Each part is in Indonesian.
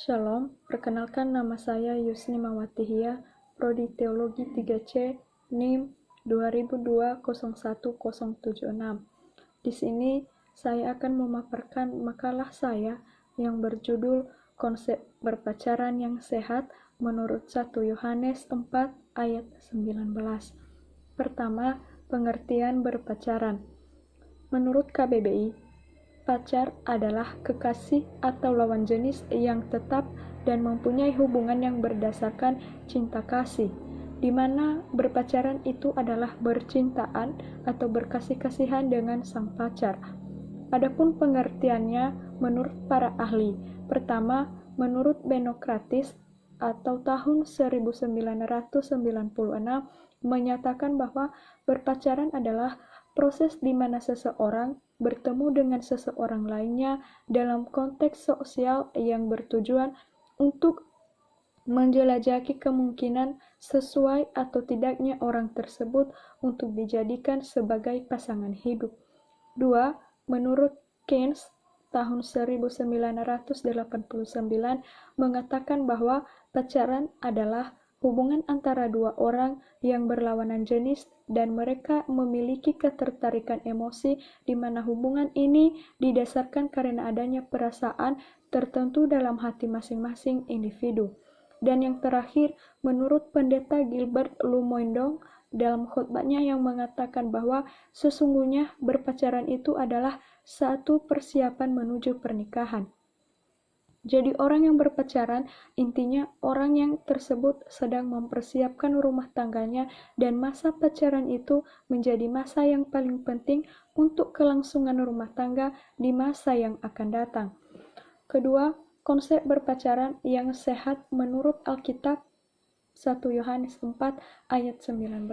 Shalom, perkenalkan nama saya Yusni Mawatihia, Prodi Teologi 3C, NIM 2002-01076. Di sini saya akan memaparkan makalah saya yang berjudul Konsep Berpacaran yang Sehat menurut 1 Yohanes 4 ayat 19. Pertama, pengertian berpacaran. Menurut KBBI, pacar adalah kekasih atau lawan jenis yang tetap dan mempunyai hubungan yang berdasarkan cinta kasih, di mana berpacaran itu adalah bercintaan atau berkasih-kasihan dengan sang pacar. Adapun pengertiannya menurut para ahli, pertama, menurut Benokratis atau tahun 1996 menyatakan bahwa berpacaran adalah proses di mana seseorang bertemu dengan seseorang lainnya dalam konteks sosial yang bertujuan untuk menjelajahi kemungkinan sesuai atau tidaknya orang tersebut untuk dijadikan sebagai pasangan hidup. 2. Menurut Keynes tahun 1989 mengatakan bahwa pacaran adalah hubungan antara dua orang yang berlawanan jenis dan mereka memiliki ketertarikan emosi di mana hubungan ini didasarkan karena adanya perasaan tertentu dalam hati masing-masing individu. Dan yang terakhir, menurut Pendeta Gilbert Lumoindong dalam khotbahnya yang mengatakan bahwa sesungguhnya berpacaran itu adalah satu persiapan menuju pernikahan. Jadi orang yang berpacaran, intinya orang yang tersebut sedang mempersiapkan rumah tangganya dan masa pacaran itu menjadi masa yang paling penting untuk kelangsungan rumah tangga di masa yang akan datang. Kedua, konsep berpacaran yang sehat menurut Alkitab 1 Yohanes 4 ayat 19.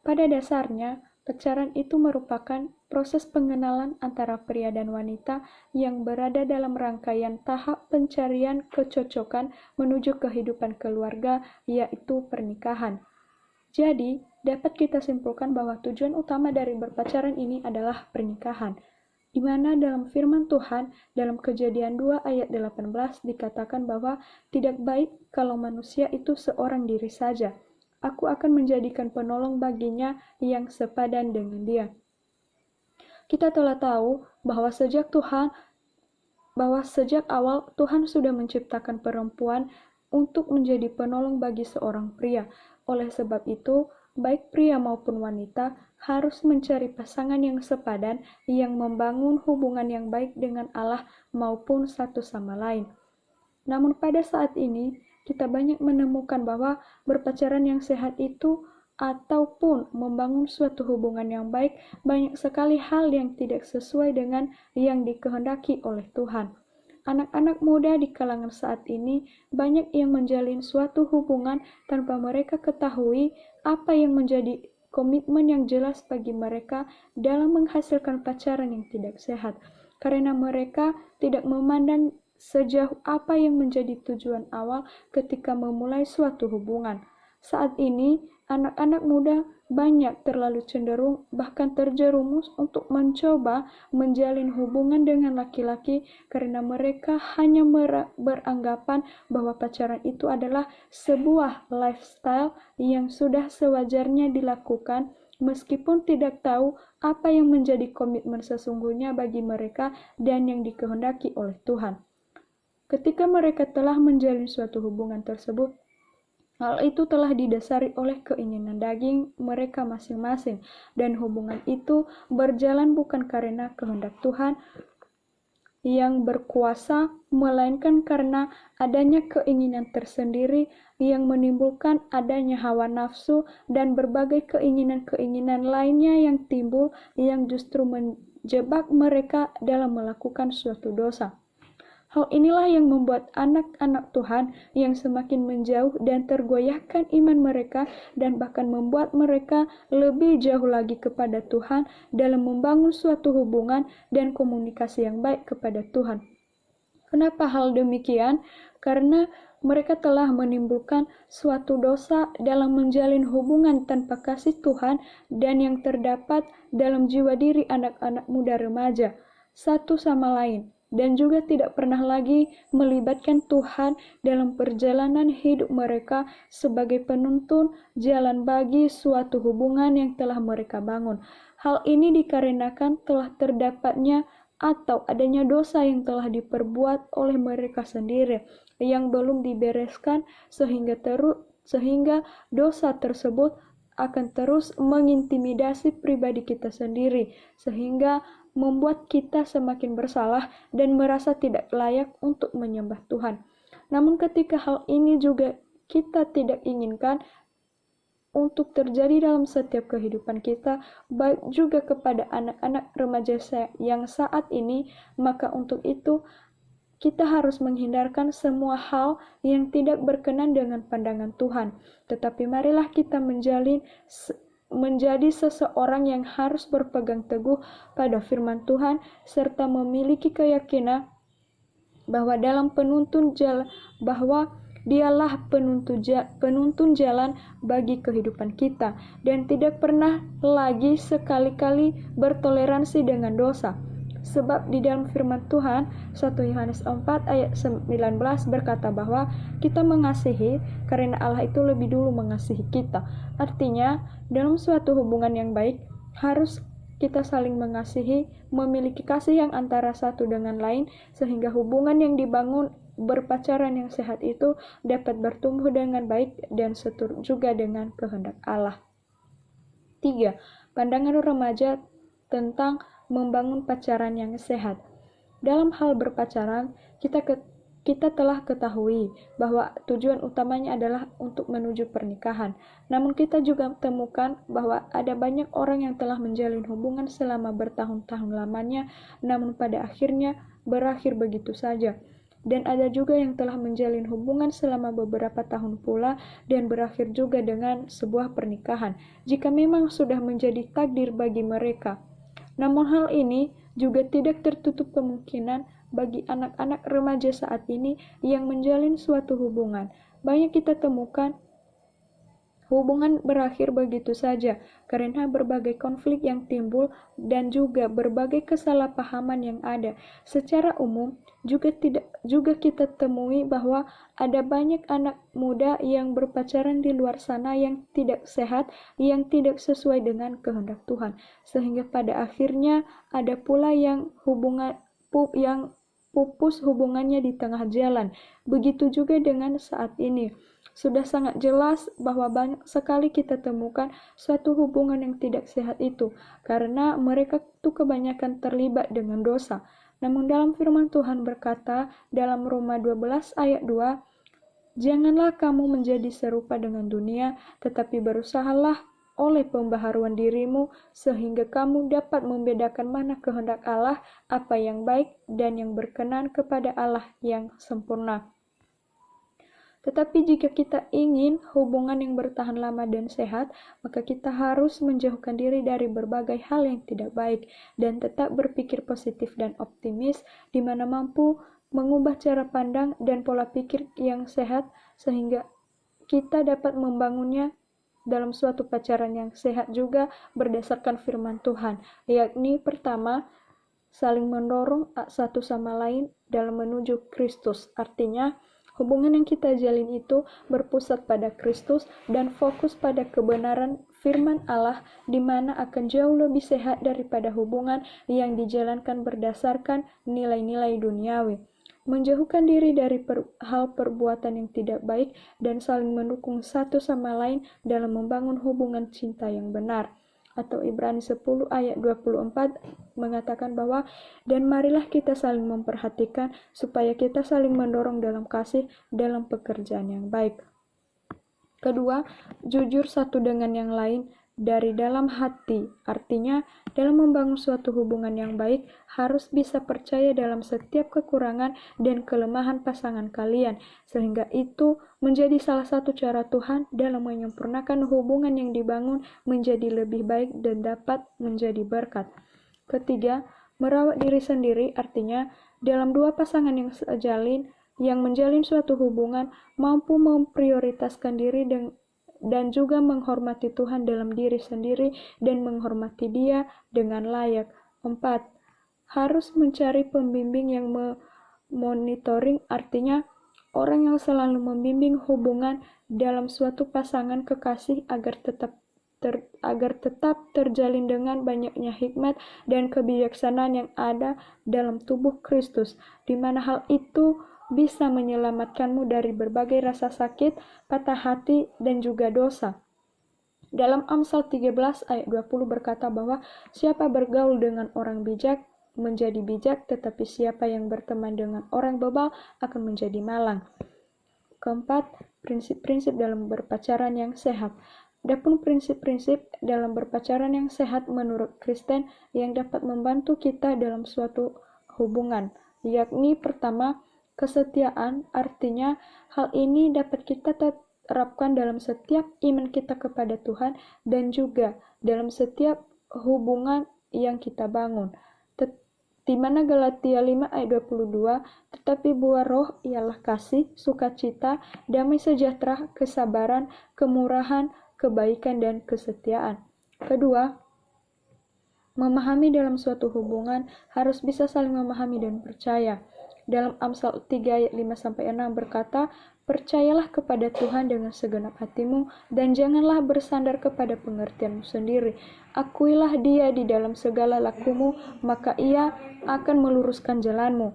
Pada dasarnya, pacaran itu merupakan proses pengenalan antara pria dan wanita yang berada dalam rangkaian tahap pencarian kecocokan menuju kehidupan keluarga, yaitu pernikahan. Jadi, dapat kita simpulkan bahwa tujuan utama dari berpacaran ini adalah pernikahan, di mana dalam firman Tuhan dalam Kejadian 2 ayat 18 dikatakan bahwa tidak baik kalau manusia itu seorang diri saja. Aku akan menjadikan penolong baginya yang sepadan dengan dia. Kita telah tahu bahwa sejak awal Tuhan sudah menciptakan perempuan untuk menjadi penolong bagi seorang pria. Oleh sebab itu, baik pria maupun wanita harus mencari pasangan yang sepadan yang membangun hubungan yang baik dengan Allah maupun satu sama lain. Namun pada saat ini, kita banyak menemukan bahwa berpacaran yang sehat itu ataupun membangun suatu hubungan yang baik, banyak sekali hal yang tidak sesuai dengan yang dikehendaki oleh Tuhan. Anak-anak muda di kalangan saat ini banyak yang menjalin suatu hubungan tanpa mereka ketahui apa yang menjadi komitmen yang jelas bagi mereka dalam menghasilkan pacaran yang tidak sehat, karena mereka tidak memandang sejauh apa yang menjadi tujuan awal ketika memulai suatu hubungan. Saat ini, anak-anak muda banyak terlalu cenderung bahkan terjerumus untuk mencoba menjalin hubungan dengan laki-laki karena mereka hanya beranggapan bahwa pacaran itu adalah sebuah lifestyle yang sudah sewajarnya dilakukan meskipun tidak tahu apa yang menjadi komitmen sesungguhnya bagi mereka dan yang dikehendaki oleh Tuhan. Ketika mereka telah menjalin suatu hubungan tersebut, hal itu telah didasari oleh keinginan daging mereka masing-masing, dan hubungan itu berjalan bukan karena kehendak Tuhan yang berkuasa, melainkan karena adanya keinginan tersendiri yang menimbulkan adanya hawa nafsu dan berbagai keinginan-keinginan lainnya yang timbul yang justru menjebak mereka dalam melakukan suatu dosa. Hal inilah yang membuat anak-anak Tuhan yang semakin menjauh dan tergoyahkan iman mereka dan bahkan membuat mereka lebih jauh lagi kepada Tuhan dalam membangun suatu hubungan dan komunikasi yang baik kepada Tuhan. Kenapa hal demikian? Karena mereka telah menimbulkan suatu dosa dalam menjalin hubungan tanpa kasih Tuhan dan yang terdapat dalam jiwa diri anak-anak muda remaja satu sama lain. dan juga tidak pernah lagi melibatkan Tuhan dalam perjalanan hidup mereka sebagai penuntun jalan bagi suatu hubungan yang telah mereka bangun. Hal ini dikarenakan telah terdapatnya atau adanya dosa yang telah diperbuat oleh mereka sendiri yang belum dibereskan sehingga dosa tersebut akan terus mengintimidasi pribadi kita sendiri sehingga membuat kita semakin bersalah dan merasa tidak layak untuk menyembah Tuhan. Namun ketika hal ini juga kita tidak inginkan untuk terjadi dalam setiap kehidupan kita, baik juga kepada anak-anak remaja yang saat ini, maka untuk itu kita harus menghindarkan semua hal yang tidak berkenan dengan pandangan Tuhan. Tetapi marilah kita menjadi seseorang yang harus berpegang teguh pada firman Tuhan serta memiliki keyakinan bahwa dalam Dialah penuntun jalan bagi kehidupan kita dan tidak pernah lagi sekali-kali bertoleransi dengan dosa. Sebab di dalam firman Tuhan 1 Yohanes 4 ayat 19 berkata bahwa kita mengasihi karena Allah itu lebih dulu mengasihi kita. Artinya dalam suatu hubungan yang baik harus kita saling mengasihi, memiliki kasih yang antara satu dengan lain sehingga hubungan yang dibangun berpacaran yang sehat itu dapat bertumbuh dengan baik dan seturut juga dengan kehendak Allah. 3. Pandangan remaja tentang membangun pacaran yang sehat. Dalam hal berpacaran, kita telah ketahui bahwa tujuan utamanya adalah untuk menuju pernikahan. Namun kita juga temukan bahwa ada banyak orang yang telah menjalin hubungan selama bertahun-tahun lamanya, namun pada akhirnya berakhir begitu saja. Dan ada juga yang telah menjalin hubungan selama beberapa tahun pula dan berakhir juga dengan sebuah pernikahan, jika memang sudah menjadi takdir bagi mereka. Namun hal ini juga tidak tertutup kemungkinan bagi anak-anak remaja saat ini yang menjalin suatu hubungan. Banyak kita temukan hubungan berakhir begitu saja karena berbagai konflik yang timbul dan juga berbagai kesalahpahaman yang ada. Secara umum juga kita temui bahwa ada banyak anak muda yang berpacaran di luar sana yang tidak sehat, yang tidak sesuai dengan kehendak Tuhan. Sehingga pada akhirnya ada pula yang pupus hubungannya di tengah jalan. Begitu juga dengan saat ini. Sudah sangat jelas bahwa banyak sekali kita temukan suatu hubungan yang tidak sehat itu, karena mereka itu kebanyakan terlibat dengan dosa. Namun dalam firman Tuhan berkata dalam Roma 12 ayat 2, "Janganlah kamu menjadi serupa dengan dunia, tetapi berusahalah oleh pembaharuan dirimu, sehingga kamu dapat membedakan mana kehendak Allah, apa yang baik dan yang berkenan kepada Allah yang sempurna." Tetapi jika kita ingin hubungan yang bertahan lama dan sehat, maka kita harus menjauhkan diri dari berbagai hal yang tidak baik dan tetap berpikir positif dan optimis, di mana mampu mengubah cara pandang dan pola pikir yang sehat sehingga kita dapat membangunnya dalam suatu pacaran yang sehat juga berdasarkan firman Tuhan, yakni pertama, saling mendorong satu sama lain dalam menuju Kristus. Artinya, hubungan yang kita jalin itu berpusat pada Kristus dan fokus pada kebenaran firman Allah, di mana akan jauh lebih sehat daripada hubungan yang dijalankan berdasarkan nilai-nilai duniawi. Menjauhkan diri dari hal perbuatan yang tidak baik dan saling mendukung satu sama lain dalam membangun hubungan cinta yang benar. Atau Ibrani 10 ayat 24 mengatakan bahwa, "Dan marilah kita saling memperhatikan supaya kita saling mendorong dalam kasih dalam pekerjaan yang baik." Kedua, jujur satu dengan yang lain dari dalam hati. Artinya, dalam membangun suatu hubungan yang baik, harus bisa percaya dalam setiap kekurangan dan kelemahan pasangan kalian, sehingga itu menjadi salah satu cara Tuhan dalam menyempurnakan hubungan yang dibangun menjadi lebih baik dan dapat menjadi berkat. Ketiga, merawat diri sendiri, artinya dalam dua pasangan yang menjalin suatu hubungan mampu memprioritaskan diri dan juga menghormati Tuhan dalam diri sendiri dan menghormati Dia dengan layak. 4. harus mencari pembimbing yang monitoring, artinya orang yang selalu membimbing hubungan dalam suatu pasangan kekasih agar tetap terjalin dengan banyaknya hikmat dan kebijaksanaan yang ada dalam tubuh Kristus, di mana hal itu bisa menyelamatkanmu dari berbagai rasa sakit, patah hati, dan juga dosa. Dalam Amsal 13 ayat 20 berkata bahwa siapa bergaul dengan orang bijak menjadi bijak, tetapi siapa yang berteman dengan orang bebal akan menjadi malang. Keempat, prinsip-prinsip dalam berpacaran yang sehat. Adapun prinsip-prinsip dalam berpacaran yang sehat menurut Kristen yang dapat membantu kita dalam suatu hubungan, yakni pertama, kesetiaan, artinya hal ini dapat kita terapkan dalam setiap iman kita kepada Tuhan dan juga dalam setiap hubungan yang kita bangun. Di mana Galatia 5 ayat 22, tetapi buah roh ialah kasih, sukacita, damai sejahtera, kesabaran, kemurahan, kebaikan, dan kesetiaan. Kedua, memahami dalam suatu hubungan harus bisa saling memahami dan percaya. Dalam Amsal 3 ayat 5-6 berkata, percayalah kepada Tuhan dengan segenap hatimu dan janganlah bersandar kepada pengertianmu sendiri. Akuilah Dia di dalam segala lakumu, maka Ia akan meluruskan jalanmu.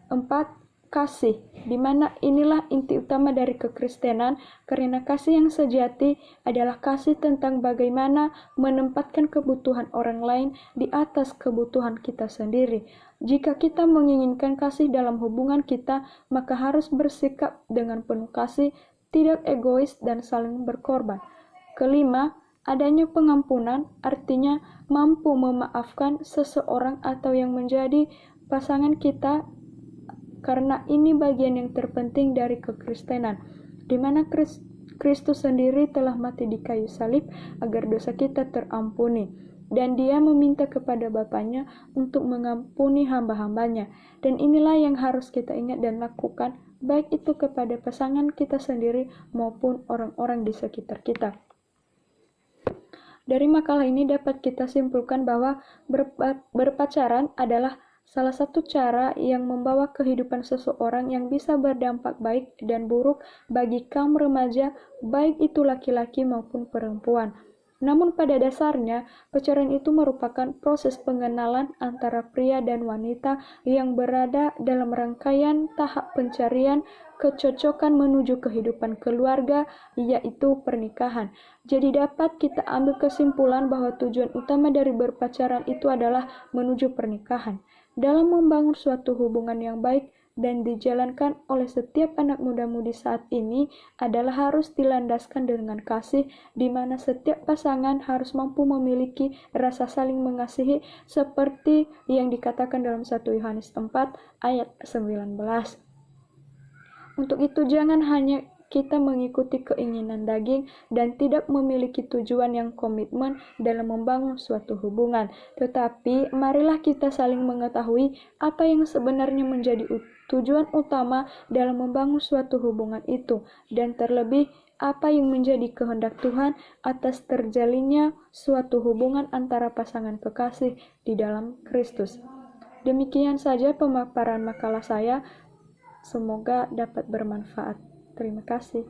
4. Kasih, di mana inilah inti utama dari kekristenan, karena kasih yang sejati adalah kasih tentang bagaimana menempatkan kebutuhan orang lain di atas kebutuhan kita sendiri. Jika kita menginginkan kasih dalam hubungan kita, maka harus bersikap dengan penuh kasih, tidak egois, dan saling berkorban. Kelima, adanya pengampunan, artinya mampu memaafkan seseorang atau yang menjadi pasangan kita, karena ini bagian yang terpenting dari kekristenan, di mana Kristus sendiri telah mati di kayu salib agar dosa kita terampuni, dan Dia meminta kepada Bapanya untuk mengampuni hamba-hambanya. Dan inilah yang harus kita ingat dan lakukan, baik itu kepada pasangan kita sendiri maupun orang-orang di sekitar kita. Dari makalah ini dapat kita simpulkan bahwa berpacaran adalah salah satu cara yang membawa kehidupan seseorang yang bisa berdampak baik dan buruk bagi kaum remaja, baik itu laki-laki maupun perempuan. Namun pada dasarnya, pacaran itu merupakan proses pengenalan antara pria dan wanita yang berada dalam rangkaian tahap pencarian kecocokan menuju kehidupan keluarga, yaitu pernikahan. Jadi dapat kita ambil kesimpulan bahwa tujuan utama dari berpacaran itu adalah menuju pernikahan. Dalam membangun suatu hubungan yang baik dan dijalankan oleh setiap anak muda-mudi saat ini adalah harus dilandaskan dengan kasih, di mana setiap pasangan harus mampu memiliki rasa saling mengasihi seperti yang dikatakan dalam 1 Yohanes 4 ayat 19. Untuk itu jangan hanya kita mengikuti keinginan daging dan tidak memiliki tujuan yang komitmen dalam membangun suatu hubungan. Tetapi marilah kita saling mengetahui apa yang sebenarnya menjadi tujuan utama dalam membangun suatu hubungan itu, dan terlebih apa yang menjadi kehendak Tuhan atas terjalinnya suatu hubungan antara pasangan kekasih di dalam Kristus. Demikian saja pemaparan makalah saya. Semoga dapat bermanfaat. Terima kasih.